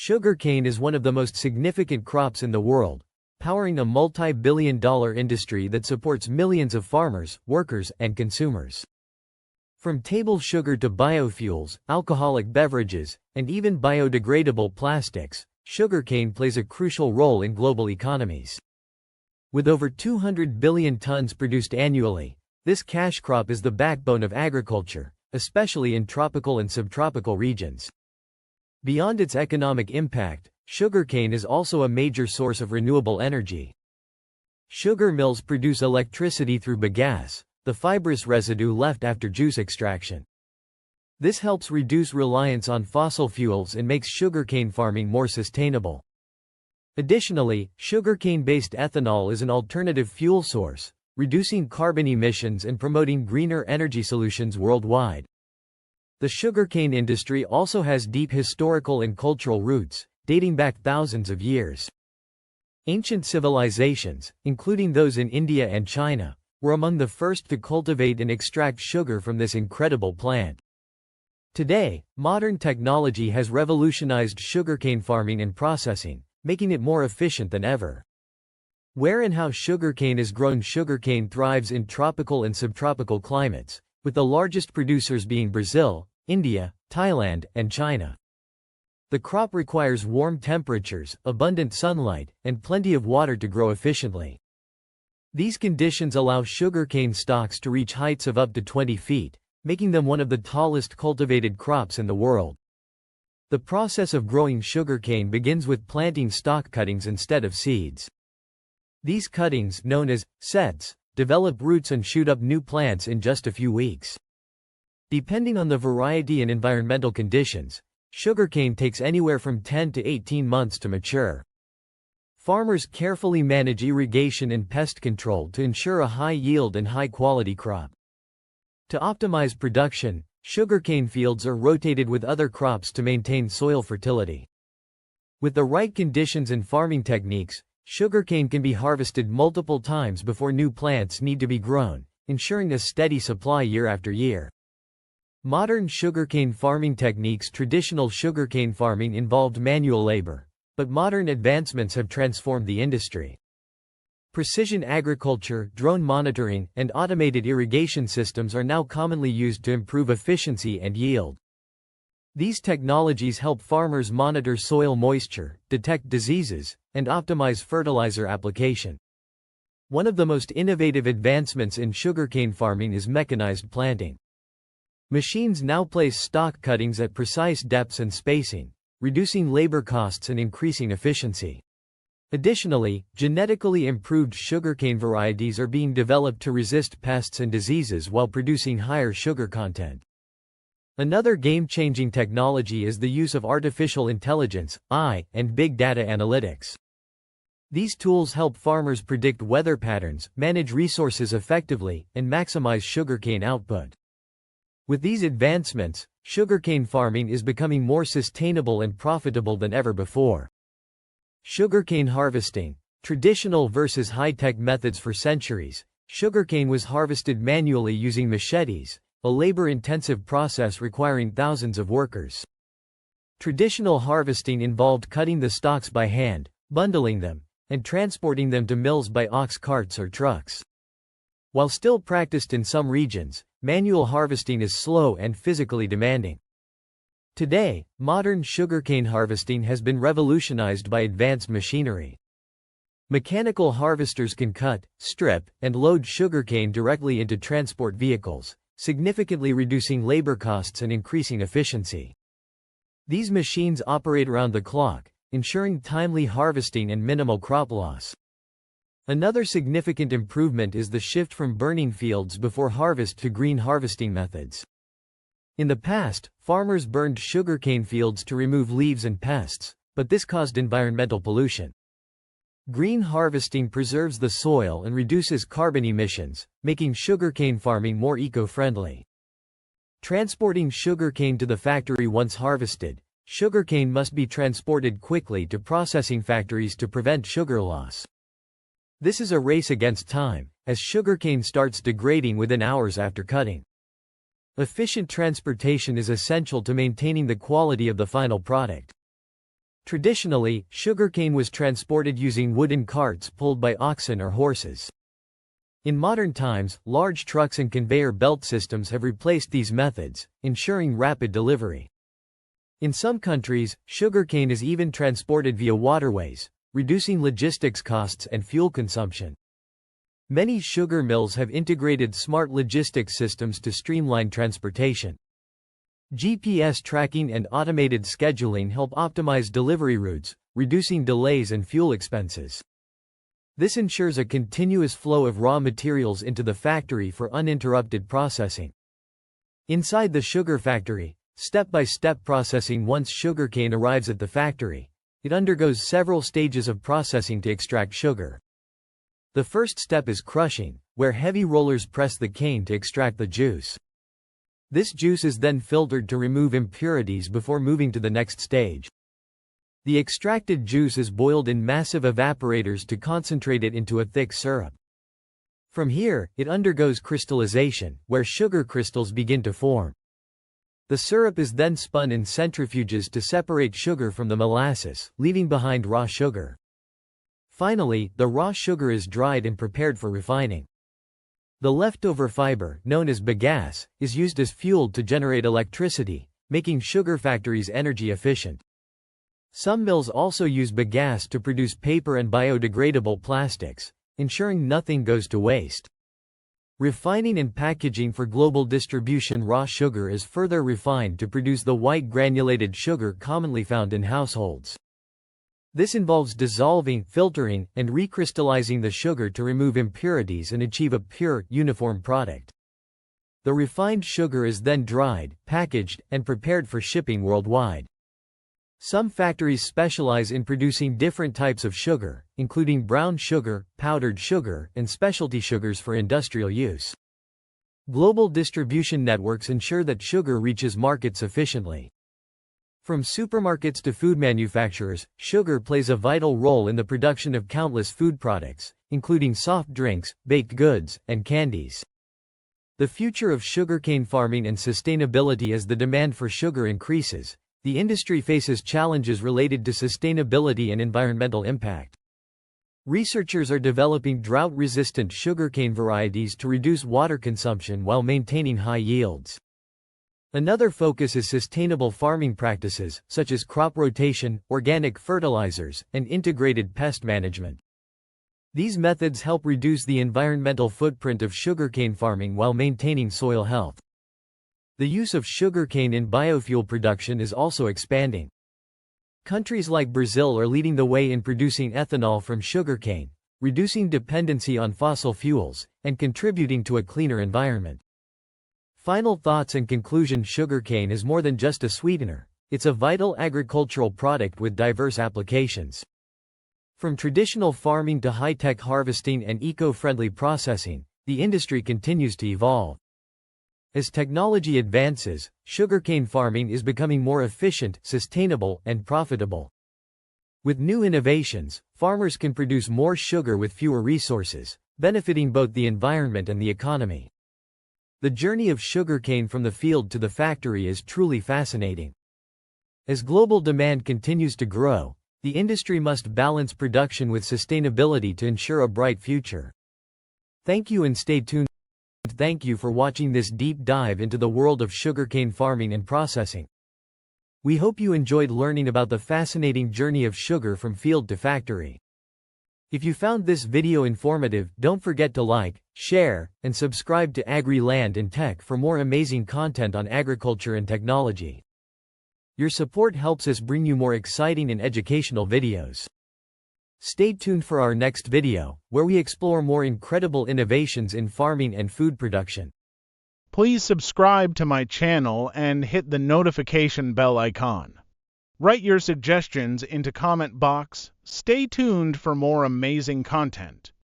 Sugarcane is one of the most significant crops in the world, powering a multi-billion-dollar industry that supports millions of farmers, workers, and consumers. From table sugar to biofuels, alcoholic beverages, and even biodegradable plastics, sugarcane plays a crucial role in global economies. With over 200 billion tons produced annually, this cash crop is the backbone of agriculture, especially in tropical and subtropical regions. Beyond its economic impact, sugarcane is also a major source of renewable energy. Sugar mills produce electricity through bagasse, the fibrous residue left after juice extraction. This helps reduce reliance on fossil fuels and makes sugarcane farming more sustainable. Additionally, sugarcane-based ethanol is an alternative fuel source, reducing carbon emissions and promoting greener energy solutions worldwide. The sugarcane industry also has deep historical and cultural roots, dating back thousands of years. Ancient civilizations, including those in India and China, were among the first to cultivate and extract sugar from this incredible plant. Today, modern technology has revolutionized sugarcane farming and processing, making it more efficient than ever. Where and how sugarcane is grown. Sugarcane thrives in tropical and subtropical climates, with the largest producers being Brazil, India, Thailand, and China. The crop requires warm temperatures, abundant sunlight, and plenty of water to grow efficiently. These conditions allow sugarcane stalks to reach heights of up to 20 feet, making them one of the tallest cultivated crops in the world. The process of growing sugarcane begins with planting stalk cuttings instead of seeds. These cuttings, known as sets, develop roots and shoot up new plants in just a few weeks. Depending on the variety and environmental conditions, sugarcane takes anywhere from 10 to 18 months to mature. Farmers carefully manage irrigation and pest control to ensure a high yield and high-quality crop. To optimize production, sugarcane fields are rotated with other crops to maintain soil fertility. With the right conditions and farming techniques, sugarcane can be harvested multiple times before new plants need to be grown, ensuring a steady supply year after year. Modern sugarcane farming techniques. Traditional sugarcane farming involved manual labor, but modern advancements have transformed the industry. Precision agriculture, drone monitoring, and automated irrigation systems are now commonly used to improve efficiency and yield. These technologies help farmers monitor soil moisture, detect diseases, and optimize fertilizer application. One of the most innovative advancements in sugarcane farming is mechanized planting. Machines now place stalk cuttings at precise depths and spacing, reducing labor costs and increasing efficiency. Additionally, genetically improved sugarcane varieties are being developed to resist pests and diseases while producing higher sugar content. Another game-changing technology is the use of artificial intelligence (AI) and big data analytics. These tools help farmers predict weather patterns, manage resources effectively, and maximize sugarcane output. With these advancements, sugarcane farming is becoming more sustainable and profitable than ever before. Sugarcane harvesting, traditional versus high-tech methods. For centuries, sugarcane was harvested manually using machetes, a labor-intensive process requiring thousands of workers. Traditional harvesting involved cutting the stalks by hand, bundling them, and transporting them to mills by ox carts or trucks. While still practiced in some regions, manual harvesting is slow and physically demanding. Today, modern sugarcane harvesting has been revolutionized by advanced machinery. Mechanical harvesters can cut, strip, and load sugarcane directly into transport vehicles, significantly reducing labor costs and increasing efficiency. These machines operate around the clock, ensuring timely harvesting and minimal crop loss. Another significant improvement is the shift from burning fields before harvest to green harvesting methods. In the past, farmers burned sugarcane fields to remove leaves and pests, but this caused environmental pollution. Green harvesting preserves the soil and reduces carbon emissions, making sugarcane farming more eco-friendly. Transporting sugarcane to the factory. Once harvested, sugarcane must be transported quickly to processing factories to prevent sugar loss. This is a race against time, as sugarcane starts degrading within hours after cutting. Efficient transportation is essential to maintaining the quality of the final product. Traditionally, sugarcane was transported using wooden carts pulled by oxen or horses. In modern times, large trucks and conveyor belt systems have replaced these methods, ensuring rapid delivery. In some countries, sugarcane is even transported via waterways, reducing logistics costs and fuel consumption. Many sugar mills have integrated smart logistics systems to streamline transportation. GPS tracking and automated scheduling help optimize delivery routes, reducing delays and fuel expenses. This ensures a continuous flow of raw materials into the factory for uninterrupted processing. Inside the sugar factory, step-by-step processing. Once sugarcane arrives at the factory, it undergoes several stages of processing to extract sugar. The first step is crushing, where heavy rollers press the cane to extract the juice. This juice is then filtered to remove impurities before moving to the next stage. The extracted juice is boiled in massive evaporators to concentrate it into a thick syrup. From here, it undergoes crystallization, where sugar crystals begin to form. The syrup is then spun in centrifuges to separate sugar from the molasses, leaving behind raw sugar. Finally, the raw sugar is dried and prepared for refining. The leftover fiber, known as bagasse, is used as fuel to generate electricity, making sugar factories energy efficient. Some mills also use bagasse to produce paper and biodegradable plastics, ensuring nothing goes to waste. Refining and packaging. For global distribution, raw sugar is further refined to produce the white granulated sugar commonly found in households. This involves dissolving, filtering, and recrystallizing the sugar to remove impurities and achieve a pure, uniform product. The refined sugar is then dried, packaged, and prepared for shipping worldwide. Some factories specialize in producing different types of sugar, including brown sugar, powdered sugar, and specialty sugars for industrial use. Global distribution networks ensure that sugar reaches markets efficiently. From supermarkets to food manufacturers, sugar plays a vital role in the production of countless food products, including soft drinks, baked goods, and candies. The future of sugarcane farming and sustainability. As the demand for sugar increases, the industry faces challenges related to sustainability and environmental impact. Researchers are developing drought-resistant sugarcane varieties to reduce water consumption while maintaining high yields. Another focus is sustainable farming practices, such as crop rotation, organic fertilizers, and integrated pest management. These methods help reduce the environmental footprint of sugarcane farming while maintaining soil health. The use of sugarcane in biofuel production is also expanding. Countries like Brazil are leading the way in producing ethanol from sugarcane, reducing dependency on fossil fuels, and contributing to a cleaner environment. Final thoughts and conclusion. Sugarcane is more than just a sweetener, it's a vital agricultural product with diverse applications. From traditional farming to high-tech harvesting and eco-friendly processing, the industry continues to evolve. As technology advances, sugarcane farming is becoming more efficient, sustainable, and profitable. With new innovations, farmers can produce more sugar with fewer resources, benefiting both the environment and the economy. The journey of sugarcane from the field to the factory is truly fascinating. As global demand continues to grow, the industry must balance production with sustainability to ensure a bright future. Thank you and stay tuned. Thank you for watching this deep dive into the world of sugarcane farming and processing. We hope you enjoyed learning about the fascinating journey of sugar from field to factory. If you found this video informative, don't forget to like, share, and subscribe to Agri Land and Tech for more amazing content on agriculture and technology. Your support helps us bring you more exciting and educational videos. Stay tuned for our next video, where we explore more incredible innovations in farming and food production. Please subscribe to my channel and hit the notification bell icon. Write your suggestions into comment box. Stay tuned for more amazing content.